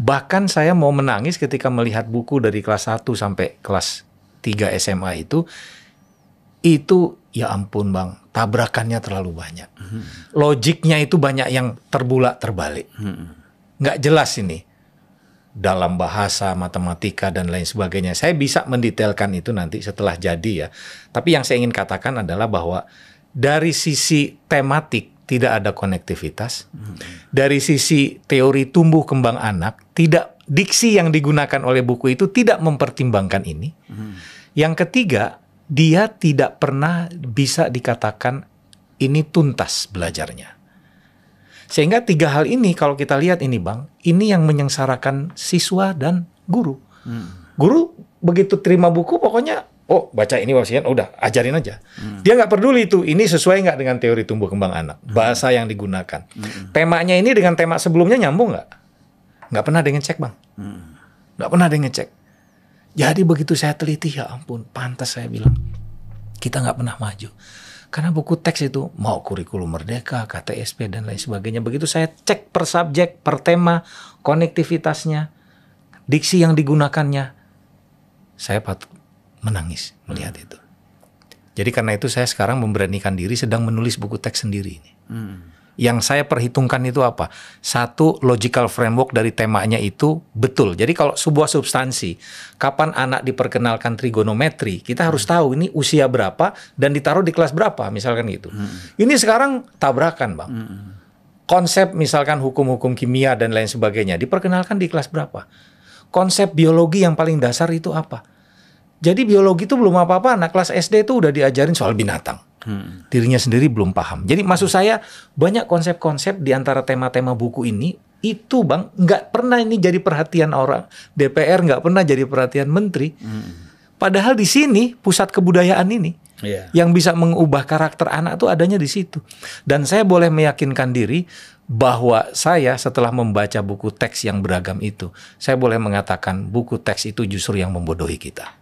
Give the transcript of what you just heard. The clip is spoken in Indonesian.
Bahkan saya mau menangis ketika melihat buku dari kelas 1 sampai kelas 3 SMA itu ya ampun Bang, tabrakannya terlalu banyak. Logiknya itu banyak yang terbalik. Nggak jelas ini. Dalam bahasa, matematika, dan lain sebagainya. Saya bisa mendetailkan itu nanti setelah jadi ya. Tapi yang saya ingin katakan adalah bahwa dari sisi tematik tidak ada konektivitas. Dari sisi teori tumbuh kembang anak, diksi yang digunakan oleh buku itu tidak mempertimbangkan ini. Yang ketiga, dia tidak pernah bisa dikatakan ini tuntas belajarnya. Sehingga 3 hal ini kalau kita lihat ini Bang, ini yang menyengsarakan siswa dan guru. Guru begitu terima buku pokoknya, baca ini wasiat, udah ajarin aja. Dia nggak peduli itu, ini sesuai nggak dengan teori tumbuh kembang anak, bahasa yang digunakan. Temanya ini dengan tema sebelumnya nyambung nggak? Nggak pernah dia ngecek Bang. Nggak pernah dia ngecek. Jadi begitu saya teliti, ya ampun, pantas saya bilang, kita nggak pernah maju. Karena buku teks itu mau kurikulum merdeka, KTSP dan lain sebagainya. Begitu saya cek per subjek, per tema, konektivitasnya, diksi yang digunakannya, saya patut menangis melihat itu. Jadi karena itu saya sekarang memberanikan diri sedang menulis buku teks sendiri ini. Yang saya perhitungkan itu apa? Satu, logical framework dari temanya itu betul. Jadi kalau sebuah substansi, kapan anak diperkenalkan trigonometri, kita harus tahu ini usia berapa dan ditaruh di kelas berapa, misalkan gitu. Ini sekarang tabrakan Bang. Konsep misalkan hukum-hukum kimia dan lain sebagainya, diperkenalkan di kelas berapa? Konsep biologi yang paling dasar itu apa? Jadi biologi itu belum apa-apa, anak kelas SD itu udah diajarin soal binatang. Dirinya sendiri belum paham. Jadi maksud saya banyak konsep-konsep di antara tema-tema buku ini itu Bang nggak pernah ini jadi perhatian orang DPR, nggak pernah jadi perhatian menteri. Padahal di sini pusat kebudayaan ini yang bisa mengubah karakter anak tuh adanya di situ. Dan saya boleh meyakinkan diri bahwa saya setelah membaca buku teks yang beragam itu, saya boleh mengatakan buku teks itu justru yang membodohi kita.